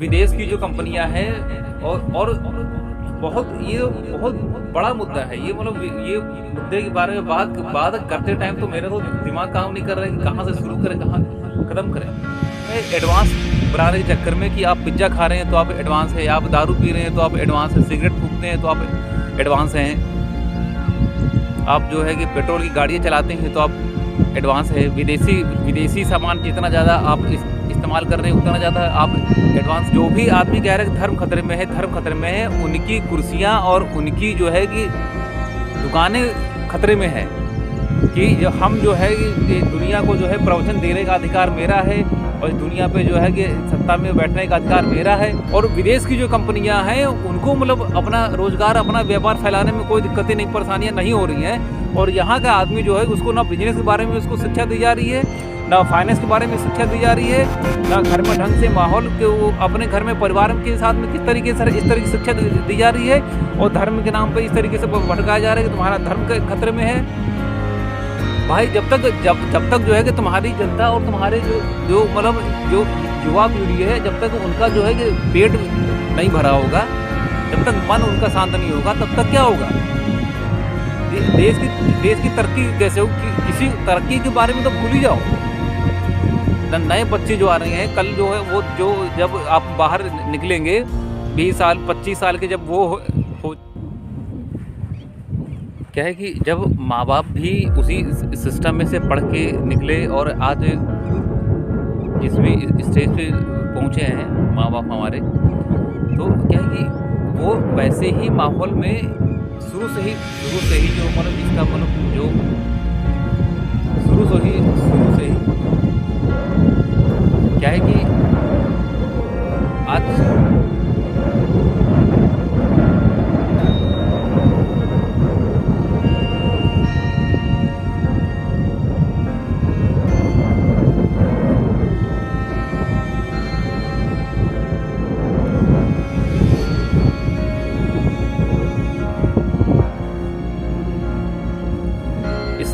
विदेश की जो कंपनियां हैं और बहुत बड़ा मुद्दा है ये। मतलब ये मुद्दे के बारे में बात करते टाइम तो मेरा तो दिमाग काम नहीं कर रहा है कि कहाँ से शुरू करें, कहाँ खत्म करें। एडवांस बनाने के चक्कर में कि आप पिज्ज़ा खा रहे हैं तो आप एडवांस है, आप दारू पी रहे हैं तो आप एडवांस है, सिगरेट फूकते हैं तो आप एडवांस हैं, आप जो है कि पेट्रोल की गाड़ियाँ चलाते हैं तो आप एडवांस है। विदेशी सामान जितना ज़्यादा आप इस्तेमाल कर रहे हैं उतना ज़्यादा आप एडवांस। जो भी आदमी कह रहे हैं धर्म खतरे में है, धर्म खतरे में है, उनकी कुर्सियाँ और उनकी जो है कि दुकानें खतरे में है कि जो हम जो है कि दुनिया को जो है प्रवचन देने का अधिकार मेरा है और दुनिया पे जो है कि सत्ता में बैठने का अधिकार मेरा है। और विदेश की जो कंपनियां हैं उनको मतलब अपना रोजगार, अपना व्यापार फैलाने में कोई दिक्कतें नहीं, परेशानियां नहीं हो रही हैं। और यहाँ का आदमी जो है उसको ना बिजनेस के बारे में उसको शिक्षा दी जा रही है, ना फाइनेंस के बारे में शिक्षा दी जा रही है, ना घर में ढंग से माहौल के वो अपने घर में परिवार के साथ में किस तरीके से इस तरह की शिक्षा दी जा रही है। और धर्म के नाम पर इस तरीके से भटकाया जा रहा है कि तुम्हारा धर्म के खतरे में है। भाई जब तक जो है कि तुम्हारी जनता और तुम्हारे जो मतलब जो युवा पीढ़ी है, जब तक उनका जो है कि पेट नहीं भरा होगा, जब तक मन उनका शांत नहीं होगा, तब तक क्या होगा? देश की तरक्की कैसे हो? किसी तरक्की के बारे में तो भूल ही जाओ। नए बच्चे जो आ रहे हैं कल जो है वो जो जब आप बाहर निकलेंगे 20 साल 25 साल के, जब वो हो क्या है कि जब माँ बाप भी उसी सिस्टम में से पढ़ के निकले और आज जिस भी स्टेज पे पहुँचे हैं माँ बाप हमारे, तो क्या है कि वो वैसे ही माहौल में शुरू से ही जो मतलब इसका मतलब जो शुरू से ही क्या है कि आज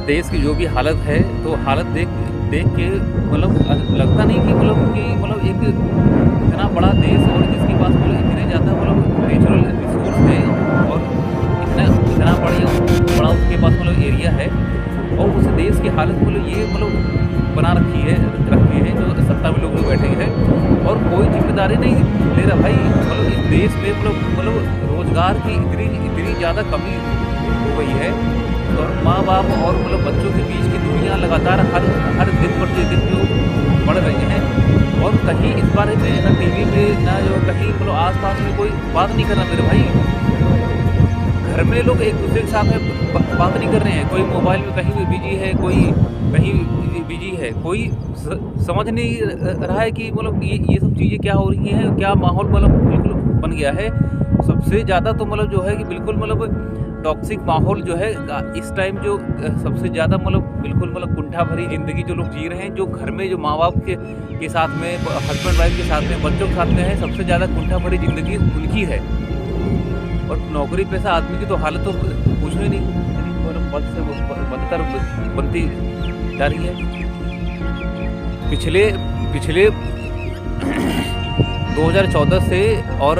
देश की जो भी हालत है, तो हालत देख के मतलब लगता नहीं कि मतलब एक इतना बड़ा देश और जिसके पास मतलब इतने ज़्यादा मतलब नेचुरल रिसोर्स है और इतना बड़ा उसके पास मतलब एरिया है, और उस देश की हालत मतलब ये मतलब बना रखी है जो सत्ता में लोग बैठे हैं और कोई जिम्मेदारी नहीं ले रहा। भाई मतलब इस देश में मतलब रोजगार की इतनी ज़्यादा कमी हो गई है और माँ बाप और मतलब बच्चों के बीच की दूरियाँ लगातार हर दिन प्रतिदिन जो बढ़ रही हैं। और कहीं इस बारे में ना टीवी पे ना जो कहीं मतलब आसपास में कोई बात नहीं कर रहा मेरे भाई। घर में लोग एक दूसरे के साथ में बात नहीं कर रहे हैं, कोई मोबाइल में कहीं बिजी है, कोई कहीं बिजी है, कोई समझ नहीं रहा है कि मतलब ये सब चीज़ें क्या हो रही हैं, क्या माहौल मतलब बिल्कुल बन गया है। सबसे ज़्यादा तो मतलब जो है कि बिल्कुल मतलब टॉक्सिक माहौल जो है इस टाइम जो सबसे ज़्यादा मतलब बिल्कुल मतलब कुंठा भरी ज़िंदगी जो लोग जी रहे हैं, जो घर में जो माँ बाप के साथ में, हस्बैंड वाइफ के साथ में, बच्चों के साथ में है, सबसे ज़्यादा कुंठा भरी ज़िंदगी उनकी है। और नौकरी पेशा आदमी की तो हालत तो पूछो ही नहीं, बद से बदतर बनती जा रही है। पिछले 2014 से और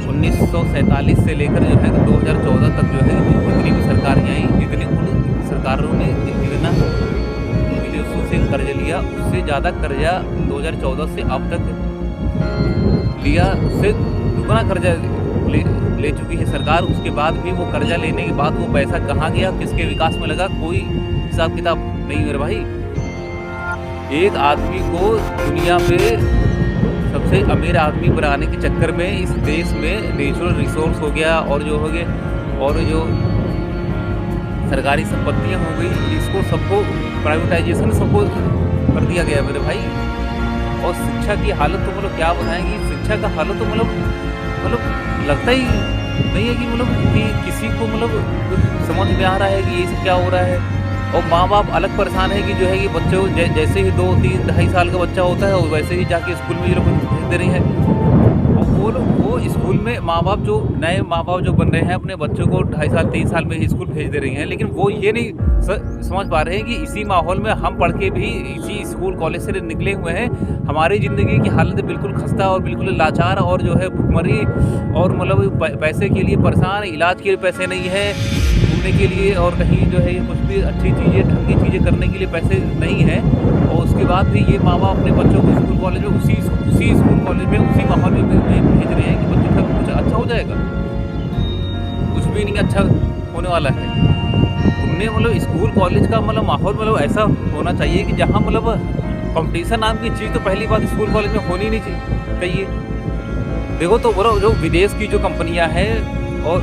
1947 से लेकर जो है 2014 तक जो है जितनी भी सरकारें आई, जितनी उन सरकारों ने जितना विदेशों से कर्ज लिया, उससे ज़्यादा कर्जा 2014 से अब तक लिया, उससे दुगना कर्जा ले चुकी है सरकार। उसके बाद भी वो कर्जा लेने के बाद वो पैसा कहाँ गया, किसके विकास में लगा, कोई हिसाब किताब नहीं मेरे भाई। एक आदमी को दुनिया पे सबसे अमीर आदमी बनाने के चक्कर में इस देश में नेचुरल रिसोर्स हो गया और जो सरकारी संपत्तियां हो गई, इसको सबको प्राइवेटाइजेशन सबको कर दिया गया मेरे भाई। और शिक्षा की हालत तो मतलब क्या बताएंगी, शिक्षा का हालत तो मतलब लगता ही नहीं है कि किसी को मतलब समझ में आ रहा है कि ये सब क्या हो रहा है। और माँ बाप अलग परेशान है कि जो है कि बच्चों जैसे ही 2, 3, 2.5 साल का बच्चा होता है वैसे ही जाके स्कूल में ये लोग भेज दे रही हैं। वो स्कूल में माँ बाप जो नए माँ बाप जो बन रहे हैं अपने बच्चों को 2.5 साल 3 साल में ही स्कूल भेज दे रही हैं, लेकिन वो ये नहीं समझ पा रहे हैं कि इसी माहौल में हम पढ़ के भी इसी स्कूल कॉलेज से निकले हुए हैं। हमारी ज़िंदगी की हालत बिल्कुल खस्ता और बिल्कुल लाचार और जो है भुखमरी और मतलब पैसे के लिए परेशान, इलाज के लिए पैसे नहीं है, घूमने के लिए और कहीं जो है कुछ भी अच्छी चीज़ें ढंग की चीज़ें करने के लिए पैसे नहीं हैं। और उसके बाद भी ये माँ बाप अपने बच्चों को स्कूल कॉलेज में उसी स्कूल कॉलेज में उसी माहौल में भेज रहे हैं कि बच्चों का कुछ अच्छा हो जाएगा। कुछ भी नहीं अच्छा होने वाला है। उनने मतलब स्कूल कॉलेज का मतलब माहौल मतलब ऐसा होना चाहिए कि जहाँ मतलब कंपटीशन नाम की चीज़ तो पहली बात स्कूल कॉलेज में होनी नहीं चाहिए। देखो तो बोलो जो विदेश की जो कंपनियां हैं और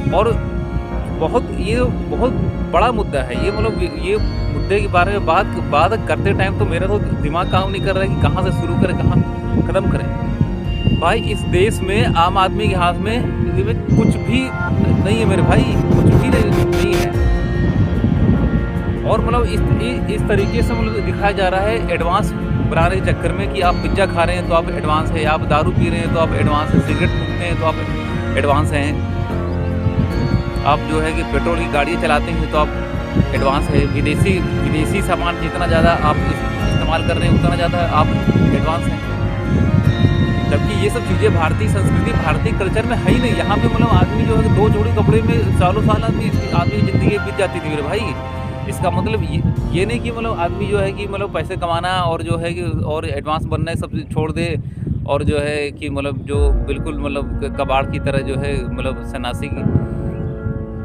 बहुत बड़ा मुद्दा है ये, मतलब ये मुद्दे के बारे में बात करते टाइम तो मेरा तो दिमाग काम नहीं कर रहा है कि कहाँ से शुरू करें कहाँ ख़त्म करें। भाई इस देश में आम आदमी के हाथ में कुछ भी नहीं है मेरे भाई, कुछ भी नहीं है। और मतलब इस तरीके से मतलब दिखाया जा रहा है एडवांस बनाने के चक्कर में कि आप पिज्ज़ा खा रहे हैं तो आप एडवांस है, आप दारू पी रहे हैं तो आप एडवांस है, सिगरेट फूकते हैं तो आप एडवांस हैं, आप जो है कि पेट्रोल की गाड़ियाँ चलाते हैं तो आप एडवांस है, विदेशी सामान जितना ज़्यादा आप इस्तेमाल कर रहे हैं उतना ज़्यादा आप एडवांस हैं। जबकि ये सब चीज़ें भारतीय संस्कृति भारतीय कल्चर में है ही नहीं। यहाँ पे मतलब आदमी जो है कि 2 जोड़ी कपड़े में सालों साल आदमी की ज़िंदगी बीत जाती थी मेरे भाई। इसका मतलब ये नहीं कि मतलब आदमी जो है कि मतलब पैसे कमाना और जो है कि और एडवांस बनना है सब छोड़ दे और जो है कि मतलब जो बिल्कुल मतलब कबाड़ की तरह जो है मतलब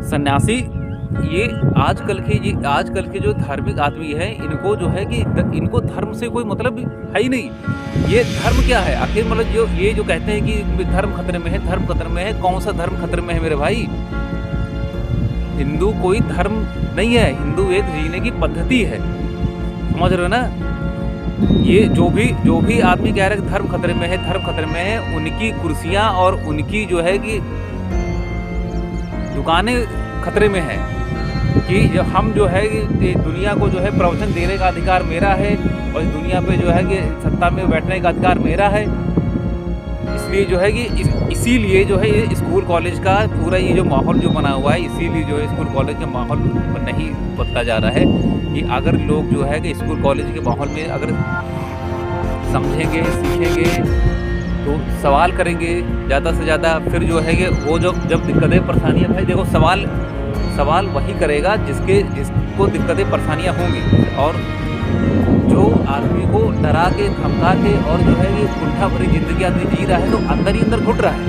सन्यासी ये आजकल के जो धार्मिक आदमी है इनको जो है कि इनको धर्म से कोई मतलब है ही नहीं। ये धर्म क्या है आखिर, मतलब ये जो कहते हैं कि धर्म खतरे में है, धर्म खतरे में है, कौन सा धर्म खतरे में है मेरे भाई? हिंदू कोई धर्म नहीं है, हिंदू एक जीने की पद्धति है, समझ रहे हो ना? ये जो भी आदमी कह रहा है कि धर्म खतरे में है, उनकी कुर्सियां और उनकी जो है कि दुकानें खतरे में है कि हम जो है कि दुनिया को जो है प्रवचन देने का अधिकार मेरा है और दुनिया पे जो है कि सत्ता में बैठने का अधिकार मेरा है। इसलिए जो है कि इसीलिए जो है ये स्कूल कॉलेज का पूरा ये जो माहौल जो बना हुआ है, इसीलिए जो है स्कूल कॉलेज का माहौल नहीं बदला जा रहा है कि अगर लोग जो है कि स्कूल कॉलेज के माहौल में अगर समझेंगे, सीखेंगे तो सवाल करेंगे ज़्यादा से ज़्यादा, फिर जो है कि वो जब दिक्कतें परेशानियाँ, भाई देखो सवाल वही करेगा जिसको दिक्कतें परेशानियाँ होंगी। और जो आदमी को डरा के धमका के और जो है ये कुंठा भरी ज़िंदगी आदमी जी रहा है तो अंदर ही अंदर घुट रहा है।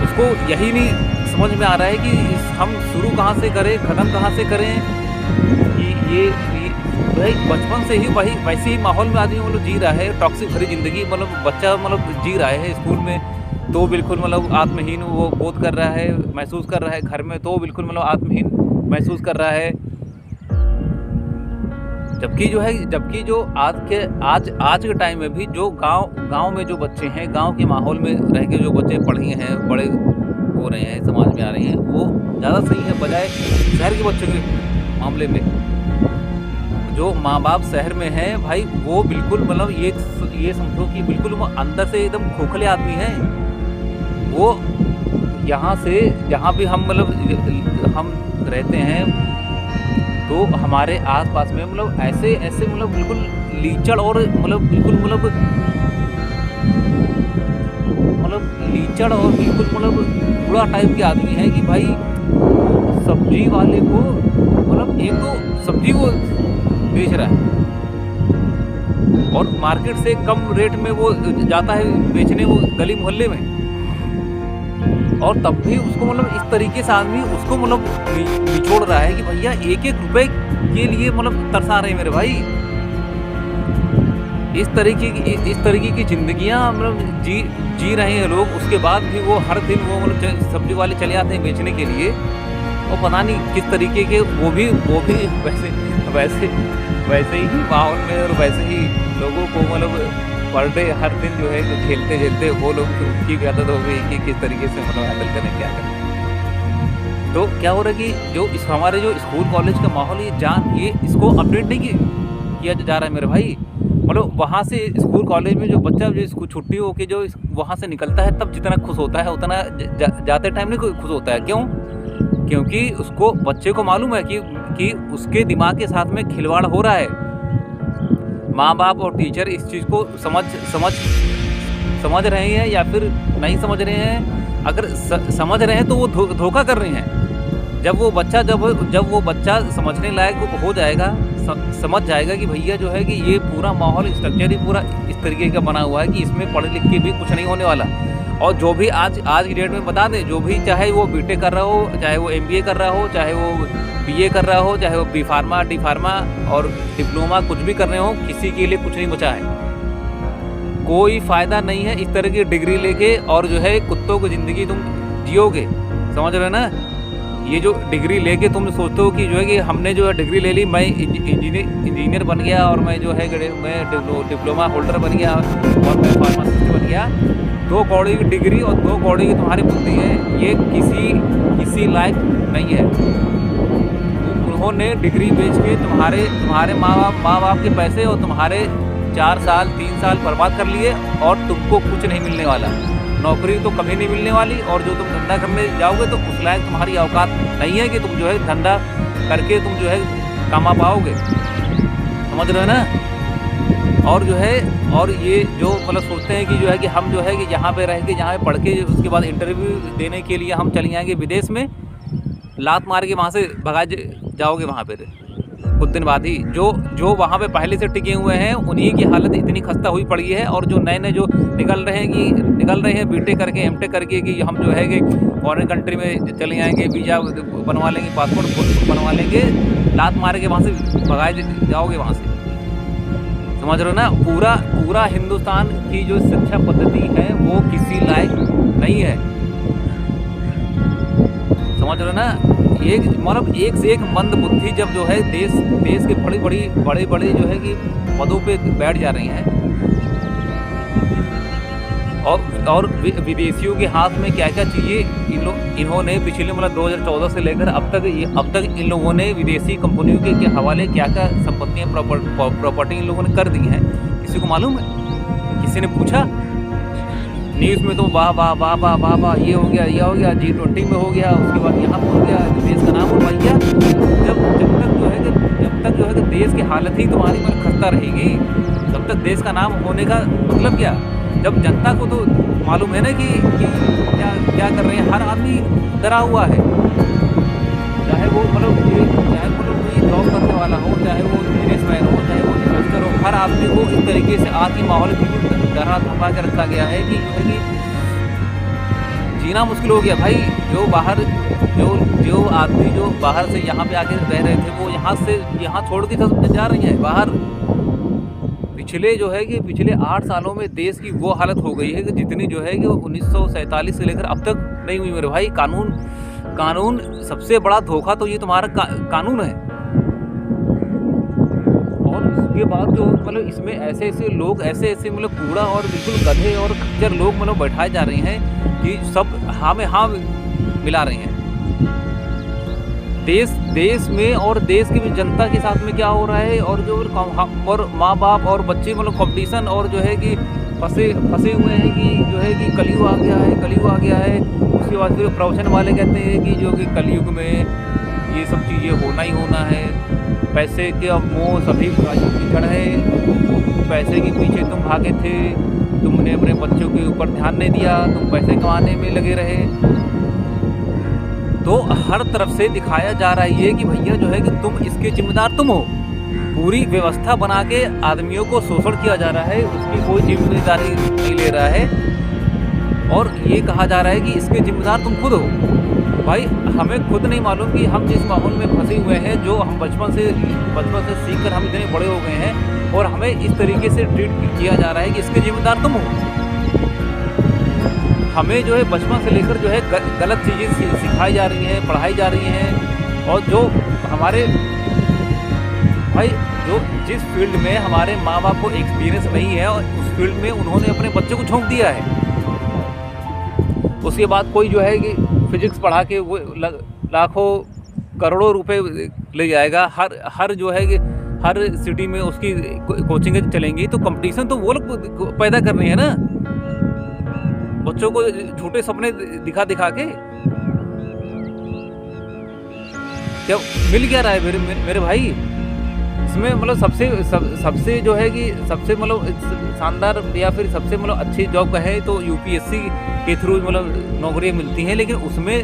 उसको यही नहीं समझ में आ रहा है कि हम शुरू कहाँ से करें, ख़त्म कहाँ से करें। ये भाई बचपन से ही वैसे ही माहौल में आदमी मतलब जी रहा है, टॉक्सिक भरी ज़िंदगी मतलब बच्चा मतलब जी रहा है। स्कूल में तो बिल्कुल मतलब आत्महीन वो बोध कर रहा है, महसूस कर रहा है। घर में तो बिल्कुल मतलब आत्महीन महसूस कर रहा है। जबकि जो आज के टाइम में भी जो गांव में जो बच्चे हैं, गांव के माहौल में रह के जो बच्चे पढ़े हैं, बड़े हो रहे हैं, समाज में आ रहे हैं, वो ज़्यादा सही है बजाय शहर के बच्चों के मामले में। जो माँ बाप शहर में हैं भाई वो बिल्कुल मतलब ये समझो कि बिल्कुल वो अंदर से एकदम खोखले आदमी हैं। वो यहाँ से जहाँ भी हम मतलब हम रहते हैं तो हमारे आसपास में मतलब ऐसे मतलब बिल्कुल लीचड़ और मतलब बिल्कुल मतलब लीचड़ और बिल्कुल मतलब बुरा टाइप के आदमी है कि भाई वो सब्जी वाले को मतलब एक तो सब्जी वो बेच रहा है और मार्केट से कम रेट में वो जाता है बेचने वो गली मोहल्ले में, और तब भी उसको मतलब इस तरीके से आदमी उसको मतलब निचोड़ रहा है कि भैया 1-1 रुपए के लिए मतलब तरसा रहे हैं मेरे भाई। इस तरीके की जिंदगियां मतलब जी रहे हैं लोग। उसके बाद भी वो हर दिन वो मतलब सब्जी वाले चले आते हैं बेचने के लिए, और पता नहीं किस तरीके के वो भी वैसे ही माहौल में और वैसे ही लोगों को मतलब पर डे हर दिन जो है खेलते वो लोग की भी आदत हो गई कि किस तरीके से मतलब हैंडल करें, क्या करें। तो क्या हो रहा है कि जो हमारे जो स्कूल कॉलेज का माहौल ये इसको अपडेट नहीं किया जा रहा है मेरे भाई। मतलब वहाँ से स्कूल कॉलेज में जो बच्चा जो इसको छुट्टी होके जो वहाँ से निकलता है तब जितना खुश होता है उतना जाते टाइम नहीं खुश होता है। क्यों? क्योंकि उसको बच्चे को मालूम है कि उसके दिमाग के साथ में खिलवाड़ हो रहा है। माँ बाप और टीचर इस चीज़ को समझ रहे हैं या फिर नहीं समझ रहे हैं। अगर समझ रहे हैं तो वो धोखा कर रहे हैं। जब वो बच्चा समझने लायक हो जाएगा, समझ जाएगा कि भैया जो है कि ये पूरा माहौल स्ट्रक्चर ही पूरा इस तरीके का बना हुआ है कि इसमें पढ़ लिख के भी कुछ नहीं होने वाला। और जो भी आज की डेट में बता दें, जो भी चाहे वो बीटेक कर रहा हो, चाहे वो एमबीए कर रहा हो, चाहे वो बीए कर रहा हो, चाहे वो बी फार्मा, डी फार्मा और डिप्लोमा कुछ भी कर रहे हो, किसी के लिए कुछ नहीं बचा है। कोई फ़ायदा नहीं है इस तरह की डिग्री लेके और जो है कुत्तों की ज़िंदगी तुम जियोगे। समझ रहे हो ना? ये जो डिग्री लेके तुम सोचते हो कि जो है कि हमने जो है डिग्री ले ली, मैं इंजीनियर बन गया और मैं जो है मैं डिप्लोमा होल्डर बन गया और मैं फार्मासिस्ट बन गया। 2 कौड़ी की डिग्री और 2 कौड़ी की तुम्हारी बुद्धि है, ये किसी लायक नहीं है। उन्होंने डिग्री बेच के तुम्हारे माँ बाप के पैसे और तुम्हारे 4 साल 3 साल बर्बाद कर लिए और तुमको कुछ नहीं मिलने वाला। नौकरी तो कभी नहीं मिलने वाली और जो तुम धंधा करने जाओगे तो उस लायक तुम्हारी औकात नहीं है कि तुम जो है धंधा करके तुम जो है कमा पाओगे। समझ रहे हो ना? और जो है और ये जो मतलब सोचते हैं कि जो है कि हम जो है कि यहाँ पे रह के यहाँ पे पढ़ के उसके बाद इंटरव्यू देने के लिए हम चले जाएंगे विदेश में, लात मार के वहाँ से भगा जाओगे वहाँ पे कुछ दिन बाद ही। जो वहाँ पे पहले से टिके हुए हैं उन्हीं की हालत इतनी खस्ता हुई पड़ी है। और जो नए जो निकल रहे हैं बीटेक करके एमटेक करके कि हम जो है कि फॉरेन कंट्री में चले जाएंगे, वीज़ा बनवा लेंगे, पासपोर्ट बनवा लेंगे, लात मार के वहाँ से भगाए जाओगे वहाँ से। समझ रहे हो ना? पूरा हिंदुस्तान की जो शिक्षा पद्धति है वो किसी लायक नहीं है। समझ रहे हो ना? एक से एक मंद बुद्धि जब जो है देश के बड़े जो है कि पदों पे बैठ जा रही हैं और विदेशियों के हाथ में क्या चीज़ें इन्होंने पिछले मतलब 2014 से लेकर अब तक इन लोगों ने विदेशी कंपनियों के हवाले क्या संपत्तियां प्रॉपर्टी इन लोगों ने कर दी हैं। किसी को मालूम है? किसी ने पूछा? न्यूज़ में तो वाह वाह वाह वाह वाह वाह ये हो गया G20 में हो गया, उसके बाद यहाँ पर हो गया, देश का नाम उड़वा गया। जब तक जो है कि देश की हालत ही तुम्हारी पर खस्ता रहेगी, तब तक देश का नाम होने का मतलब क्या? जब जनता को तो मालूम है ना कि क्या कर रहे हैं। हर आदमी डरा हुआ है, चाहे वो कोई जॉब करने वाला हो, चाहे वो बिजनेसमैन हो, चाहे वो इन्वेस्टर हो। हर आदमी को इस तरीके से आज की माहौल बिल्कुल डरा धमका के रखा गया है कि जीना मुश्किल हो गया भाई। जो आदमी जो बाहर से यहाँ पे आके रह रहे थे वो यहाँ छोड़ के जा रही हैं बाहर। पिछले 8 सालों में देश की वो हालत हो गई है कि जितनी जो है कि 1947 से लेकर अब तक नहीं हुई मेरे भाई। कानून सबसे बड़ा धोखा तो ये तुम्हारा कानून है। और इसके बाद जो मतलब इसमें ऐसे मतलब कूड़ा और बिल्कुल गधे और खच्चर लोग मतलब बैठाए जा रहे हैं कि सब हाँ में हाँ मिला रहे हैं। देश में और देश की भी जनता के साथ में क्या हो रहा है और जो और माँ बाप और बच्चे मतलब कंपटीशन और जो है कि फंसे हुए हैं कि जो है कि कलयुग आ गया है। उसके बाद फिर प्रवचन वाले कहते हैं कि जो कि कलयुग में ये सब चीज़ें होना ही होना है। पैसे के मोह सभी जड़ है, पैसे के पीछे तुम भागे थे, तुमने अपने बच्चों के ऊपर ध्यान नहीं दिया, तुम पैसे कमाने में लगे रहे। तो हर तरफ से दिखाया जा रहा है ये कि भैया जो है कि तुम इसके जिम्मेदार तुम हो। पूरी व्यवस्था बना के आदमियों को शोषण किया जा रहा है, उसकी कोई जिम्मेदारी नहीं ले रहा है और ये कहा जा रहा है कि इसके जिम्मेदार तुम खुद हो। भाई हमें खुद नहीं मालूम कि हम जिस माहौल में फंसे हुए हैं, जो हम बचपन से सीख कर हम इतने बड़े हो गए हैं और हमें इस तरीके से ट्रीट किया जा रहा है कि इसके जिम्मेदार तुम हो। हमें जो है बचपन से लेकर जो है गलत चीज़ें सिखाई जा रही हैं, पढ़ाई जा रही हैं। और जो हमारे भाई जो जिस फील्ड में हमारे माँ बाप को एक्सपीरियंस नहीं है और उस फील्ड में उन्होंने अपने बच्चों को झोंक दिया है। उसके बाद कोई जो है कि फिजिक्स पढ़ा के वो लाखों करोड़ों रुपए ले जाएगा। हर जो है कि हर सिटी में उसकी कोचिंग चलेंगी, तो कंपटीशन तो वो लोग पैदा कर रहे हैं ना, बच्चों को झूठे सपने दिखा दिखा के। क्या मिल क्या रहा है मेरे भाई इसमें? मतलब सबसे जो है कि सबसे मतलब शानदार या फिर सबसे मतलब अच्छी जॉब कहे तो यूपीएससी के थ्रू मतलब नौकरियां मिलती हैं, लेकिन उसमें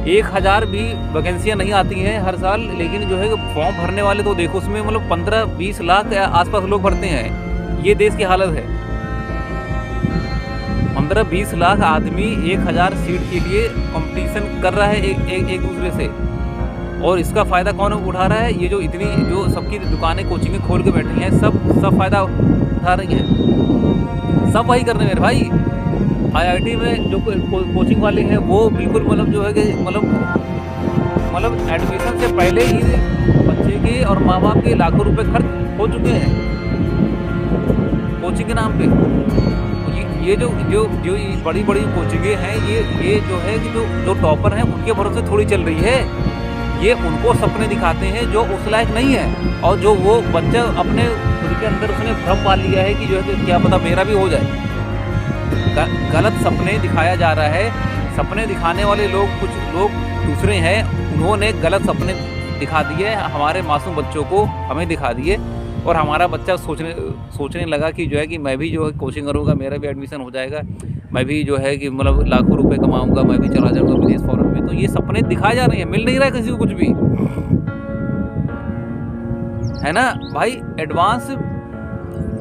1000 भी वैकेंसियां नहीं आती हैं हर साल। लेकिन जो है कि फॉर्म भरने वाले तो देखो उसमें मतलब 15-20 लाख आसपास लोग भरते हैं। ये देश की हालत है। 15-20 लाख आदमी 1000 सीट के लिए कंपटीशन कर रहा है एक दूसरे से, और इसका फ़ायदा कौन उठा रहा है? ये जो इतनी जो सबकी दुकानें कोचिंगें खोल के बैठी हैं, सब फ़ायदा उठा रही हैं। सब वही कर रहे हैं मेरे भाई। आईआईटी में जो कोचिंग वाले हैं वो बिल्कुल मतलब जो है कि मतलब एडमिशन से पहले ही बच्चे के और माँ बाप के लाखों रुपए खर्च हो चुके हैं कोचिंग के नाम पे। ये जो बड़ी बड़ी कोचिंगें हैं, ये जो है कि जो टॉपर हैं उनके भरोसे थोड़ी चल रही है। ये उनको सपने दिखाते हैं जो उस लायक नहीं है, और जो वो बच्चा अपने खुद के अंदर उसने भ्रम पाल लिया है कि जो है क्या पता मेरा भी हो जाए। गलत सपने दिखाया जा रहा है। सपने दिखाने वाले लोग कुछ लोग दूसरे हैं, उन्होंने गलत सपने दिखा दिए हमारे मासूम बच्चों को, हमें दिखा दिए, और हमारा बच्चा सोचने लगा कि जो है कि मैं भी जो है कोचिंग करूँगा, मेरा भी एडमिशन हो जाएगा, मैं भी जो है कि मतलब लाखों रुपए कमाऊँगा, मैं भी चला जाऊँगा विदेश फॉरेन में। तो ये सपने दिखाए जा रहे हैं, मिल नहीं रहा है किसी को कुछ भी, है ना भाई। एडवांस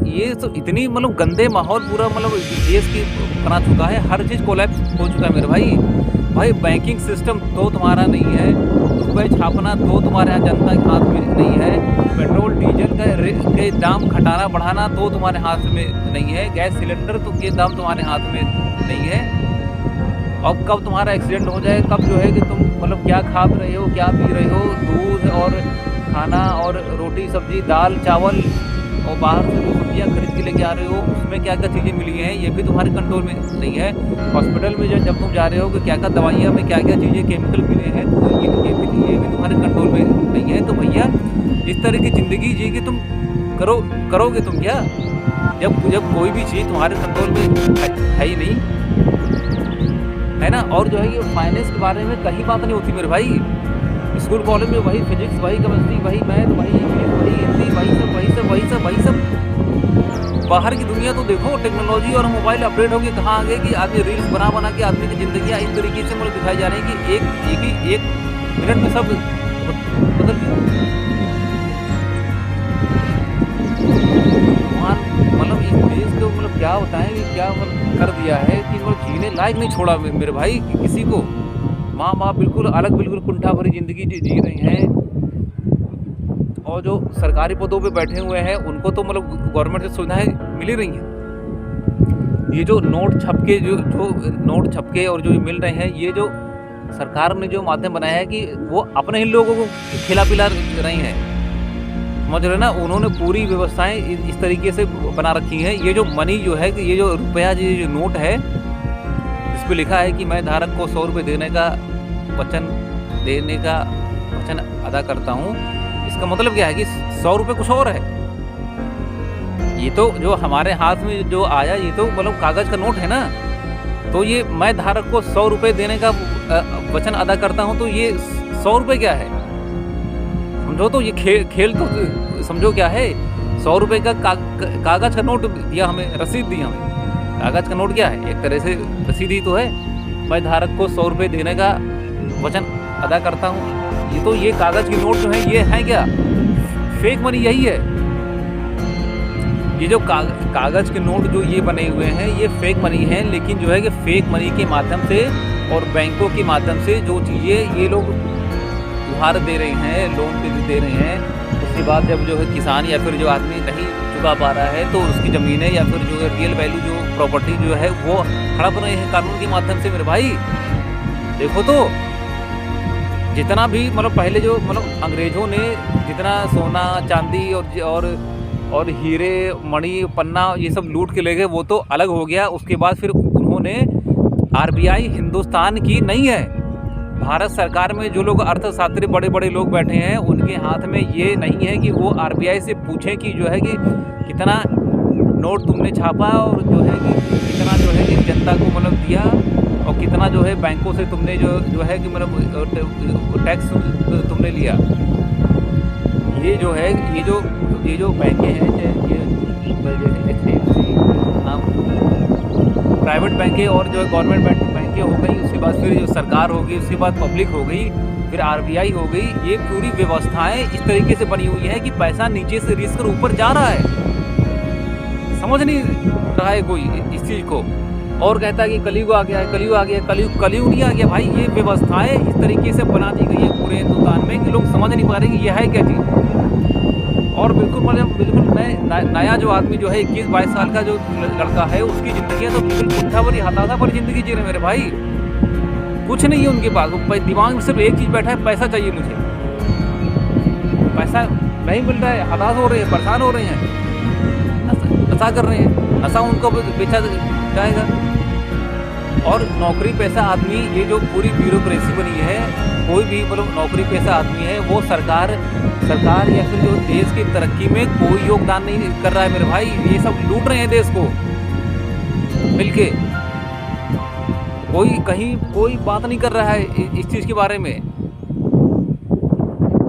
ये तो इतनी मतलब गंदे माहौल पूरा मतलब देश की बना चुका है। हर चीज़ कोलैप्स हो चुका है मेरे भाई। बैंकिंग सिस्टम तो तुम्हारा नहीं है, रुपये छापना तो तुम्हारे यहाँ जनता के हाथ में नहीं है, पेट्रोल डीजल के दाम घटाना बढ़ाना तो तुम्हारे हाथ में नहीं है, गैस सिलेंडर तो के दाम तुम्हारे हाथ में नहीं है। अब कब तुम्हारा एक्सीडेंट हो जाए, कब जो है कि तुम मतलब क्या खा रहे हो, क्या पी रहे हो, दूध और खाना और रोटी सब्जी दाल चावल और बाहर से जो सब्जियाँ खरीद के लेके आ रहे हो, उसमें क्या क्या चीज़ें मिली हैं, ये भी तुम्हारे कंट्रोल में नहीं है। हॉस्पिटल में जब तुम जा रहे हो कि क्या क्या दवाइयाँ में क्या क्या चीज़ें केमिकल मिले हैं, तो ये भी तुम्हारे कंट्रोल में नहीं है। तो भैया इस तरह की ज़िंदगी जी कि तुम करोगे तुम क्या, जब कोई भी चीज़ तुम्हारे कंट्रोल में है ही नहीं, है ना। और जो है ये फाइनेंस के बारे में कहीं बात नहीं होती मेरे भाई। स्कूल कॉलेज में वही फिजिक्स, वही केमिस्ट्री, वही मैथ, वही इंग्लिश, वही हिंदी, वही सब। बाहर की दुनिया तो देखो, टेक्नोलॉजी और मोबाइल अपडेट हो गए, कहाँ आ गए कि आदमी रील्स बना के आदमी की ज़िंदगी इस तरीके से मतलब दिखाई जा रही है कि एक मिनट में सब बदल मतलब इस देश को मतलब क्या बताएं कि क्या मतलब कर दिया है कि मतलब जीने लायक नहीं छोड़ा मेरे भाई किसी को। माँ बाप बिल्कुल अलग, बिल्कुल कुंठा भरी ज़िंदगी जी रहे हैं, और जो सरकारी पदों पे बैठे हुए हैं उनको तो मतलब गवर्नमेंट से सुविधाएं मिल ही रही हैं। ये जो नोट छपके और जो मिल रहे हैं, ये जो सरकार ने जो माध्यम बनाया है कि वो अपने ही लोगों को खिला पिला रही हैं, समझ रहे ना। उन्होंने पूरी व्यवस्थाएं इस तरीके से बना रखी हैं। ये जो मनी जो है कि ये जो रुपया जो नोट है, इस पर लिखा है कि मैं धारक को 100 रुपये देने का वचन अदा करता हूँ। इसका मतलब क्या है कि 100 रुपये कुछ और है। ये तो जो हमारे हाथ में जो आया, ये तो मतलब कागज का नोट है ना। तो ये मैं धारक को 100 रुपये देने का वचन अदा करता हूँ, तो ये 100 रुपये क्या है समझो। तो ये खेल तो समझो क्या है। 100 रुपये का कागज का नोट दिया हमें, रसीद दी हमें। कागज का नोट क्या है, एक तरह से रसीद ही तो है। मैं धारक को 100 रुपये देने का वचन अदा करता हूँ। ये कागज की नोट जो है, ये है क्या फेक मनी, यही है। ये जो कागज के नोट जो ये बने हुए हैं, ये फेक मनी है। लेकिन जो है कि फेक मनी के माध्यम से और बैंकों के माध्यम से जो चीज़ें ये लोग उधार दे रहे हैं, लोन पे दे रहे हैं, उसके बाद जब जो है किसान या फिर जो आदमी नहीं चुका पा रहा है, तो उसकी ज़मीनें या फिर जो है रियल वैल्यू जो प्रॉपर्टी जो है वो हड़प रहे हैं कानून के माध्यम से मेरे भाई। देखो तो जितना भी मतलब पहले जो मतलब अंग्रेज़ों ने जितना सोना चांदी और हीरे मणि पन्ना ये सब लूट के ले गए, वो तो अलग हो गया। उसके बाद फिर उन्होंने RBI हिंदुस्तान की नहीं है, भारत सरकार में जो लोग अर्थशास्त्री बड़े बड़े लोग बैठे हैं, उनके हाथ में ये नहीं है कि वो आरबीआई से पूछें कि जो है कि कितना नोट तुमने छापा और जो है कि कितना जो है कि जनता को मतलब दिया, और कितना जो है बैंकों से तुमने जो है कि मतलब टैक्स तुमने लिया। ये जो है ये जो बैंकें हैं, जैसे प्राइवेट बैंकें और जो है गवर्नमेंट बैंकें हो गई, उसके बाद फिर जो सरकार होगी, उसके बाद पब्लिक हो गई, फिर आरबीआई हो गई, ये पूरी व्यवस्थाएं इस तरीके से बनी हुई है कि पैसा नीचे से रिस्क कर ऊपर जा रहा है। समझ नहीं रहा है कोई इस चीज़ को, और कहता है कि कलयुग आ गया है, कलयुग आ गया, कलयुग नहीं आ गया भाई। ये व्यवस्थाएं इस तरीके से बना दी गई है पूरे हिंदुस्तान में कि लोग समझ नहीं पा रहे कि यह है क्या चीज़। और बिल्कुल नया जो आदमी जो है 21-22 साल का जो लड़का है, उसकी ज़िंदगी तो बिल्कुल पुट्ठा भरी हताशा भरी ज़िंदगी जी रहे मेरे भाई। कुछ नहीं है उनके पास, दिमाग में सिर्फ एक चीज़ बैठा है, पैसा चाहिए मुझे। पैसा नहीं मिल रहा है, हताश हो रहे हैं, परेशान हो रहे हैं, नशा कर रहे हैं, नशा उनको बेचा जाएगा। और नौकरी पैसा आदमी, ये जो पूरी ब्यूरोक्रेसी बनी है, कोई भी मतलब नौकरी पैसा आदमी है, वो सरकार या फिर जो देश की तरक्की में कोई योगदान नहीं कर रहा है मेरे भाई। ये सब लूट रहे हैं देश को मिलके। कोई बात नहीं कर रहा है इस चीज़ के बारे में।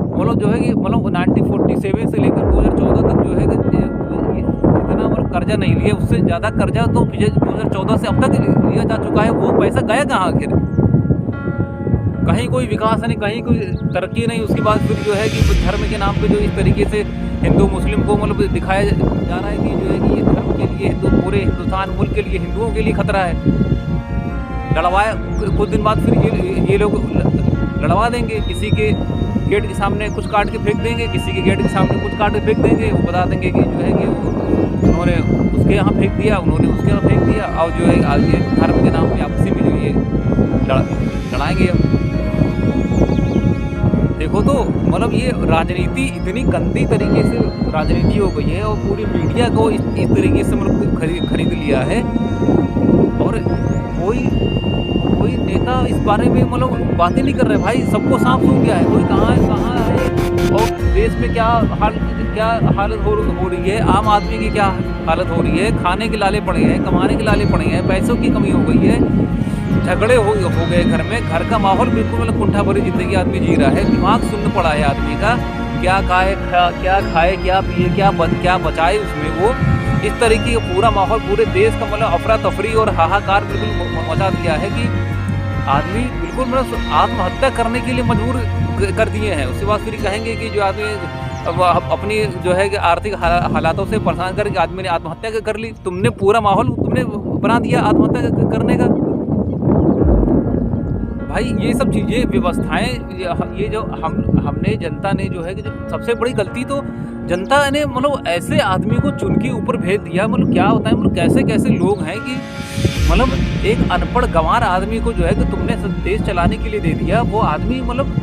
मतलब जो है कि मतलब 1947 से लेकर 2014 तक जो है जितना मतलब कर्जा नहीं लिया, उससे ज़्यादा कर्जा तो 2014 से अब तक लिया जा चुका है। वो पैसा गया कहाँ आखिर? कहीं कोई विकास नहीं, कहीं कोई तरक्की नहीं। उसके बाद फिर जो है कि धर्म के नाम पे जो इस तरीके से हिंदू मुस्लिम को मतलब दिखाया जा रहा है कि जो है कि ये धर्म के लिए पूरे हिंदुस्तान मुल्क के लिए, हिंदुओं के लिए खतरा है। लड़वाए कुछ दिन बाद फिर ये लोग लड़वा देंगे, किसी के गेट के सामने कुछ काट के फेंक देंगे, किसी के गेट के सामने कुछ काट के फेंक देंगे। वो बता देंगे कि जो है कि उन्होंने उसके यहाँ फेंक दिया, उन्होंने उसके यहाँ फेंक दिया, और जो है आगे धर्म के नाम पे आपसी में जो ये लड़ाएंगे। देखो तो मतलब ये राजनीति इतनी गंदी तरीके से राजनीति हो गई है, और पूरी मीडिया को इस तरीके से मतलब खरीद लिया है। और कोई नेता इस बारे में मतलब बातें नहीं कर रहे भाई। सबको साफ सूझ गया है कोई कहाँ है और देश में क्या हालत हो रही है, आम आदमी की क्या हालत हो रही है। खाने के लाले पड़े हैं, कमाने के लाले पड़े हैं, पैसों की कमी हो गई है, झगड़े हो गए घर में। घर का माहौल बिल्कुल मतलब कुंठा भरी जिंदगी आदमी जी रहा है। दिमाग सुन्न पड़ा है आदमी का, क्या खाए क्या पिए, क्या बचाए उसमें। वो इस तरीके का पूरा माहौल पूरे देश का मतलब अफरा तफरी और हाहाकार बिल्कुल मचा दिया है कि आदमी बिल्कुल मतलब आत्महत्या करने के लिए मजबूर कर दिए हैं। उसके बाद फिर कहेंगे कि जो आदमी अपनी जो है कि आर्थिक हालातों से परेशान करके आदमी ने आत्महत्या कर ली। तुमने पूरा माहौल तुमने बना दिया आत्महत्या करने का। भाई ये सब चीज़ें व्यवस्थाएं, ये जो हमने जनता ने जो है कि सबसे बड़ी गलती तो जनता ने मतलब ऐसे आदमी को चुन के ऊपर भेज दिया। मतलब क्या होता है, मतलब कैसे कैसे लोग हैं कि मतलब एक अनपढ़ गंवार आदमी को जो है कि तुमने देश चलाने के लिए दे दिया। वो आदमी मतलब,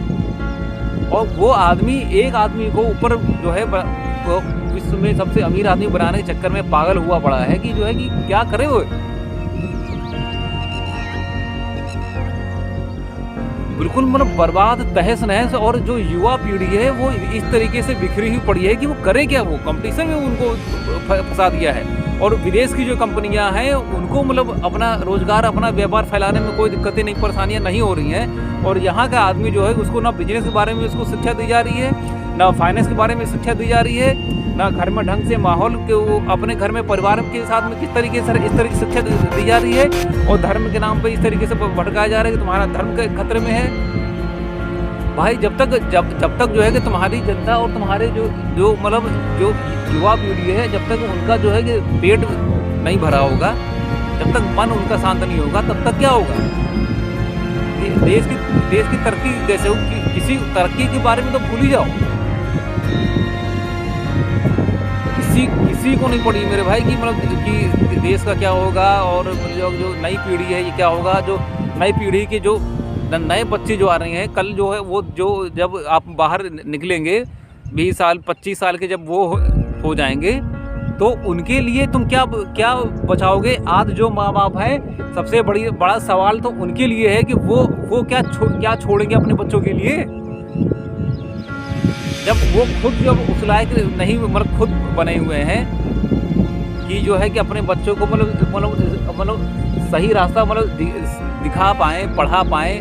और वो आदमी एक आदमी को ऊपर जो है विश्व में सबसे अमीर आदमी बनाने के चक्कर में पागल हुआ पड़ा है कि जो है कि क्या करे वो। बिल्कुल मतलब बर्बाद तहस नहस। और जो युवा पीढ़ी है वो इस तरीके से बिखरी हुई पड़ी है कि वो करे क्या। वो कंपटीशन में उनको फंसा दिया है। और विदेश की जो कंपनियां हैं उनको मतलब अपना रोजगार, अपना व्यापार फैलाने में कोई दिक्कतें नहीं, परेशानियां नहीं हो रही हैं। और यहाँ का आदमी जो है उसको ना बिजनेस के बारे में उसको शिक्षा दी जा रही है, ना फाइनेंस के बारे में शिक्षा दी जा रही है, ना घर में ढंग से माहौल के वो अपने घर में परिवार के साथ में किस तरीके से इस तरीके से शिक्षा दी जा रही है। और धर्म के नाम पे इस तरीके से भटकाया जा रहा है कि तुम्हारा धर्म के खतरे में है। भाई जब तक जो है कि तुम्हारी जनता और तुम्हारे जो मतलब जो युवा पीढ़ी है, जब तक उनका जो है कि पेट नहीं भरा होगा, जब तक मन उनका शांत नहीं होगा, तब तक क्या होगा। देश की तरक्की कैसे हो, किसी तरक्की के बारे में तो भूल ही जाओ। किसी को नहीं पड़ी मेरे भाई कि मतलब कि देश का क्या होगा, और जो नई पीढ़ी है ये क्या होगा। जो नई पीढ़ी के जो नए बच्चे जो आ रहे हैं कल जो है वो जो जब आप बाहर निकलेंगे 20 साल 25 साल के जब वो हो जाएंगे, तो उनके लिए तुम क्या क्या बचाओगे? आज जो माँ बाप हैं, सबसे बड़ा सवाल तो उनके लिए है कि वो क्या छोड़ेंगे अपने बच्चों के लिए, जब वो खुद जब उस लायक नहीं, मतलब खुद बने हुए हैं कि जो है कि अपने बच्चों को मतलब सही रास्ता दिखा पाएँ, पढ़ा पाएँ।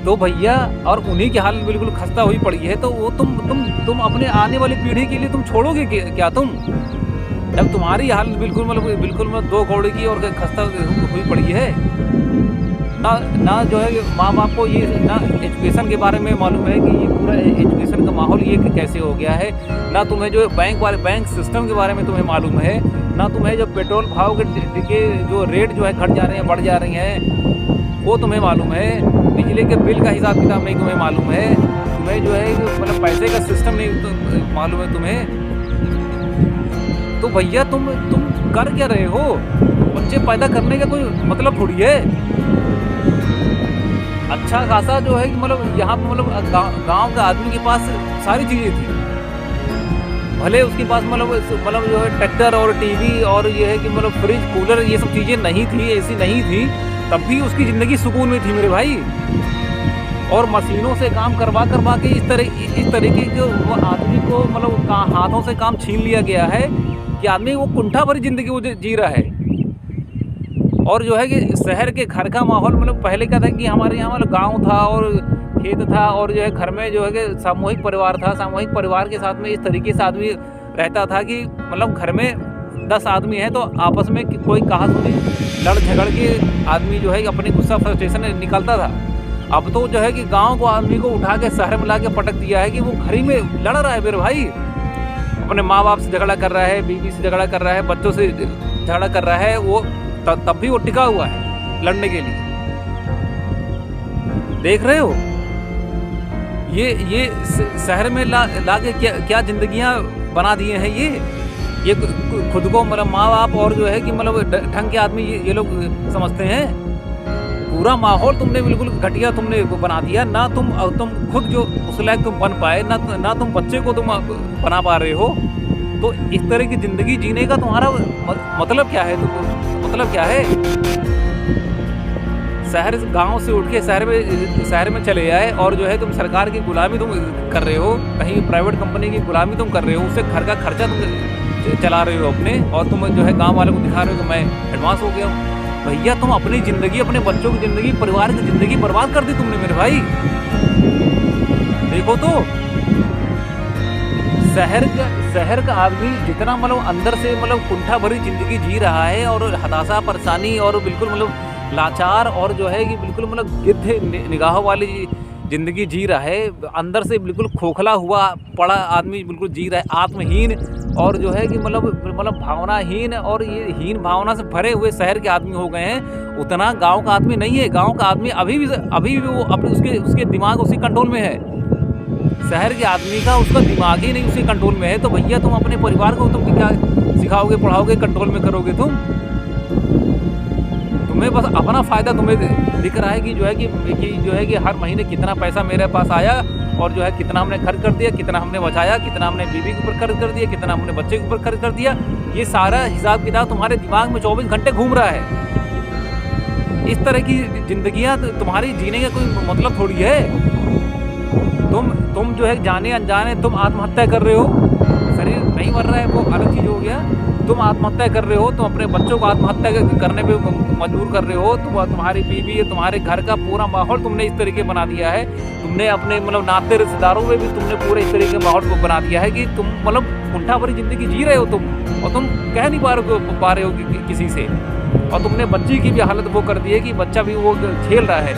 तो भैया, और उन्हीं की हालत बिल्कुल खस्ता हुई पड़ी है, तो वो तुम अपने आने वाली पीढ़ी के लिए तुम छोड़ोगे क्या तुम? जब तुम्हारी हालत बिल्कुल दो कौड़ी की और खस्ता हुई पड़ी है। ना जो है माँ बाप को ये ना एजुकेशन के बारे में मालूम है कि ये पूरा एजुकेशन का माहौल ये कैसे हो गया है, ना तुम्हें जो बैंक सिस्टम के बारे में तुम्हें मालूम है, ना तुम्हें जो पेट्रोल भाव के जो रेट जो है घट जा रहे हैं, बढ़ जा रही हैं, वो तुम्हें मालूम है। बिजली के बिल का हिसाब किताब नहीं तुम्हें मालूम है, तुम्हें जो है मतलब पैसे का सिस्टम नहीं मालूम है तुम्हें। तो भैया तुम कर क्या रहे हो? बच्चे पैदा करने का कोई मतलब थोड़ी है। अच्छा खासा जो है कि मतलब यहाँ पे गांव का आदमी के पास सारी चीज़ें थी, भले उसके पास मतलब जो है ट्रैक्टर और टीवी और ये है कि मतलब फ्रिज कूलर ये सब चीज़ें नहीं थी, ऐसी नहीं थी, तब भी उसकी ज़िंदगी सुकून में थी मेरे भाई। और मशीनों से काम करवा के इस तरीके के वो आदमी को मतलब हाथों से काम छीन लिया गया है कि आदमी वो कुंठा भरी ज़िंदगी वो जी रहा है। और जो है कि शहर के घर का माहौल मतलब पहले क्या था कि हमारे यहाँ मतलब गाँव था और खेत था, और जो है घर में जो है कि सामूहिक परिवार था। सामूहिक परिवार के साथ में इस तरीके से आदमी रहता था कि मतलब घर में 10 आदमी हैं तो आपस में कोई कहा सुनी लड़ झगड़ के आदमी जो है कि अपनी गुस्सा फ्रस्ट्रेशन निकालता था। अब तो जो है कि गांव को आदमी को उठा के शहर में ला के पटक दिया है कि वो घर ही में लड़ रहा है मेरे भाई, अपने माँ बाप से झगड़ा कर रहा है, बीवी से झगड़ा कर रहा है, बच्चों से झगड़ा कर रहा है, वो तब भी वो टिका हुआ है लड़ने के लिए। देख रहे हो ये शहर में ला के क्या जिंदगियां बना दिए हैं ये खुद को मतलब माँ बाप और जो है कि मतलब ढंग के आदमी ये लोग समझते हैं। पूरा माहौल तुमने बिल्कुल घटिया तुमने बना दिया। ना तुम खुद जो उस लायक तुम बन पाए, ना तुम बच्चे को तुम बना पा रहे हो। तो इस तरह की ज़िंदगी जीने का तुम्हारा मतलब क्या है? मतलब क्या है? गांव से उठ के शहर में चले आए और जो है तुम सरकार की गुलामी तुम कर रहे हो, कहीं प्राइवेट कंपनी की गुलामी तुम कर रहे हो, उससे घर का खर्चा तुम चला रहे हो अपने, और तुम जो है गांव वालों को दिखा रहे हो कि मैं एडवांस हो गया हूँ। भैया तुम अपनी ज़िंदगी, अपने बच्चों की ज़िंदगी, परिवार की ज़िंदगी बर्बाद कर दी तुमने मेरे भाई। देखो तो शहर का आदमी जितना मतलब अंदर से मतलब कुंठा भरी ज़िंदगी जी रहा है और हताशा, परेशानी और बिल्कुल मतलब लाचार और जो है कि बिल्कुल मतलब गिद्ध निगाहों वाली ज़िंदगी जी रहा है, अंदर से बिल्कुल खोखला हुआ पड़ा आदमी बिल्कुल जी रहा है, आत्महीन और जो है कि मतलब भावनाहीन और ये हीन भावना से भरे हुए शहर के आदमी हो गए हैं। उतना गांव का आदमी नहीं है। गांव का आदमी अभी भी वो अपने उसके दिमाग उसी कंट्रोल में है। शहर के आदमी का उसका दिमाग ही नहीं उसी कंट्रोल में है। तो भैया तुम अपने परिवार को तुम क्या सिखाओगे, पढ़ाओगे, कंट्रोल में करोगे? तुम्हें बस अपना फ़ायदा तुम्हें दिख रहा है कि जो है कि हर महीने कितना पैसा मेरे पास आया और जो है कितना हमने खर्च कर दिया, कितना हमने बचाया, कितना हमने बीवी के ऊपर खर्च कर दिया, कितना हमने बच्चे के ऊपर खर्च कर दिया। ये सारा हिसाब किताब तुम्हारे दिमाग में 24 घंटे घूम रहा है। इस तरह की ज़िंदगियाँ तुम्हारी जीने का कोई मतलब थोड़ी है। तुम जो है जाने अनजाने तुम आत्महत्या कर रहे हो। शरीर नहीं मर रहा है वो अलग चीज़ हो गया, तुम आत्महत्या कर रहे हो, तुम अपने बच्चों को आत्महत्या करने पे मजबूर कर रहे हो। तुम्हारी बीवी, तुम्हारे घर का पूरा माहौल तुमने इस तरीके बना दिया है। तुमने अपने मतलब नाते रिश्तेदारों में भी तुमने पूरे इस तरीके के माहौल को बना दिया है कि तुम मतलब कुंठा भरी ज़िंदगी जी रहे हो तुम, और तुम कह नहीं पा रहे हो किसी से। और तुमने बच्ची की भी हालत वो कर दी है कि बच्चा भी वो झेल रहा है।